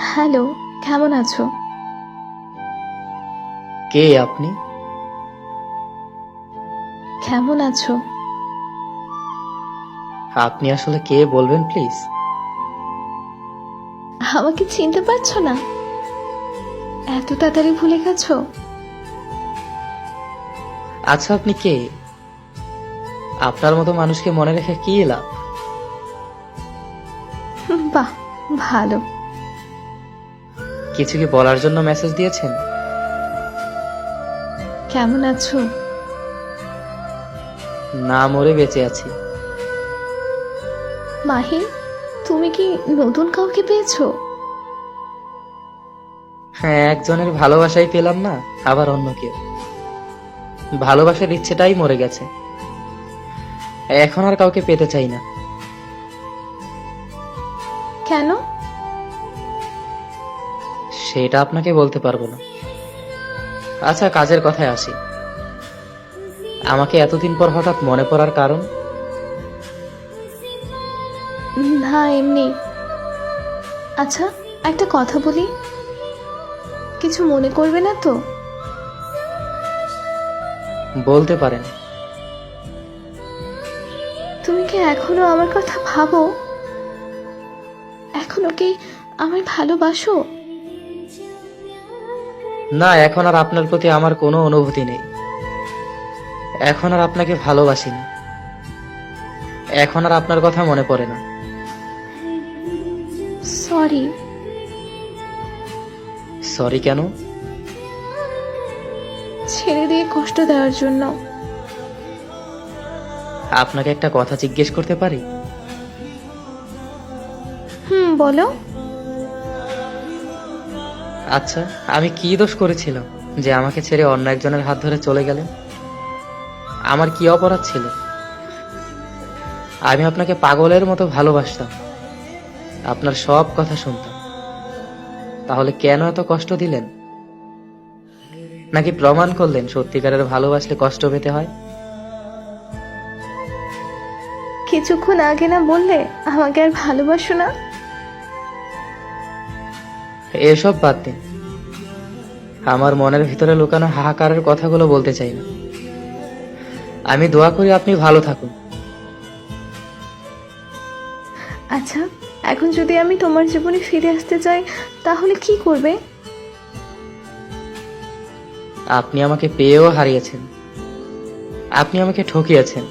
Hello, কেমন আছো? কে আপনি? কেমন আছো? আপনি আসলে কে বলবেন প্লিজ? আমাকে চিনতে পারছো না? এত তাড়াতাড়ি ভুলে গেছো? আচ্ছা, আপনি কে? আপনার মতো মানুষকে মনে রেখে কি লাভ? বাহ, ভালো। কিছু কি বলার জন্য মেসেজ দিয়েছেন? কেমন আছো? না মরে বেঁচে আছি। মাহি, তুমি কি নতুন কাউকে পেয়েছো? হ্যাঁ, একজনের ভালোবাসাই পেলাম না, আবার অন্য কেউ। ভালোবাসার ইচ্ছেটাই মরে গেছে। এখন আর কাউকে পেতে চাই না। কেন? সেটা আপনাকে বলতে পারবো না। আচ্ছা, কাজের কথায় আসি। আমাকে এতদিন পর হঠাৎ মনে পড়ার কারণ? না, এমনি। আচ্ছা, একটা কথা বলি, কিছু মনে করবে না তো? বলতে পারেন। তুমি কি এখনো আমার কথা ভাবো? এখনো কি আমায় ভালোবাসো? না, এখন আর আপনার প্রতি আমার কোনো অনুভূতি নেই। এখন আর আপনাকে ভালোবাসি না। এখন আর আপনার কথা মনে পড়ে না। সরি। সরি কেন? ছেড়ে দিয়ে কষ্ট দেওয়ার জন্য। আপনাকে একটা কথা জিজ্ঞেস করতে পারি? বলো। আচ্ছা, আমি কি দোষ করেছিলাম যে আমাকে ছেড়ে অন্য একজনের হাত ধরে চলে গেলেন? আমার কি অপরাধ ছিল? আমি আপনাকে পাগলের মতো ভালোবাসতাম, আপনার সব কথা শুনতাম। তাহলে কেন এত কষ্ট দিলেন? নাকি প্রমাণ করলেন সত্যিকারের ভালোবাসলে কষ্ট পেতে হয়? কিছুক্ষণ আগে না বললে আমাকে আর ভালোবাসো না? এসব বাদ দিন। আমার মনের ভিতরে লুকানো হাহাকারের কথাগুলো বলতে চাই না। আমি দোয়া করি আপনি ভালো থাকুন। আচ্ছা, এখন যদি আমি তোমার জীবনে ফিরে আসতে চাই তাহলে কি করবে? আপনি আমাকে পেয়েও হারিয়েছেন। আপনি আমাকে ঠকিয়েছেন।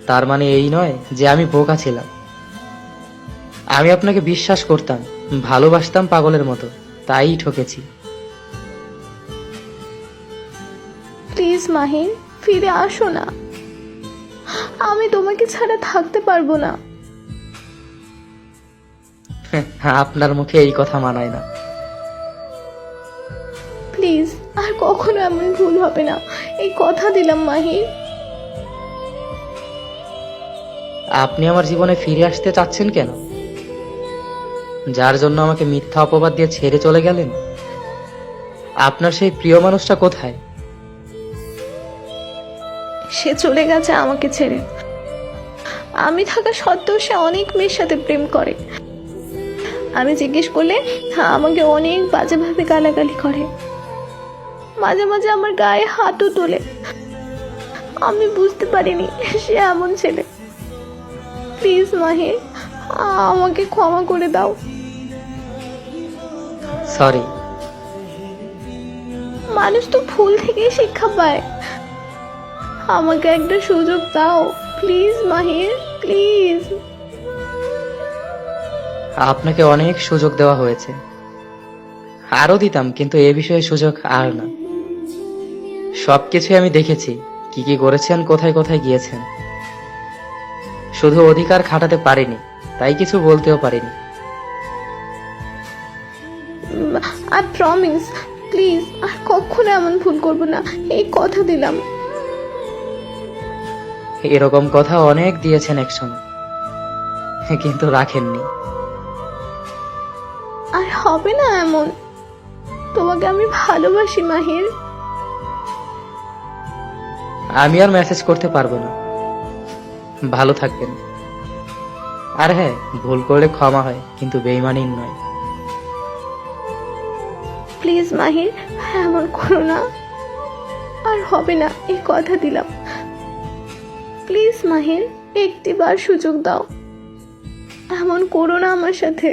তার মানে এই নয় যে আমি বোকা ছিলাম। আমি আপনাকে বিশ্বাস করতাম, ভালোবাসতাম পাগলের মতো, তাই ঠকেছি। প্লিজ মাহির, ফিরে আসো না। আমি তোমাকে ছাড়া থাকতে পারবো না। আপনার মুখে এই কথা মানায় না। প্লিজ, আর কখনো এমন ভুল হবে না, এই কথা দিলাম মাহির। আপনি আমার জীবনে ফিরে আসতে চাচ্ছেন কেন? যার জন্য আমাকে মিথ্যা অপবাদ দিয়ে ছেড়ে চলে গেলেন? আপনার সেই প্রিয় মানুষটা কোথায়? সে চলে গেছে আমাকে ছেড়ে। আমি থাকা সত্ত্বেও সে অনেক মেয়ের সাথে প্রেম করে। আমি জিজ্ঞেস করলে আমাকে অনেক বাজেভাবে গালাগালি করে। মাঝে মাঝে আমার গায়ে হাতও তোলে। আমি বুঝতে পারিনি সে এমন ছেলে। প্লিজ মাহির, আমাকে ক্ষমা করে দাও। সরি। মানুষ তো ভুল থেকেই শিক্ষা পায়। আমাকে একটা সুযোগ দাও প্লিজ মাহির, প্লিজ। আপনাকে অনেক সুযোগ দেওয়া হয়েছে, আরো দিতাম, কিন্তু এ বিষয়ে সুযোগ আর না। সবকিছুই আমি দেখেছি, কি কি করেছেন, কোথায় কোথায় গিয়েছেন। শুধু অধিকার খাটাতে পারিনি, তাই কিছু বলতেও পারিনি। আই প্রমিস, প্লিজ আর কখনো এমন ভুল করবো না, এই কথা দিলাম। এরকম কথা অনেক দিয়েছেন একসময়, কিন্তু রাখেননি। আর হবে না এমন। তোমাকে আমি ভালোবাসি মাহির। আমি আর মেসেজ করতে পারবো না। ভালো থাকবেন। আর হ্যাঁ, ভুল করলে ক্ষমা হয়, কিন্তু বেইমানি নয়। প্লিজ মাহির, এমন করো না, আর হবে না, এই কথা দিলাম। প্লিজ মাহির, একটিবার সুযোগ দাও, এমন করো না আমার সাথে।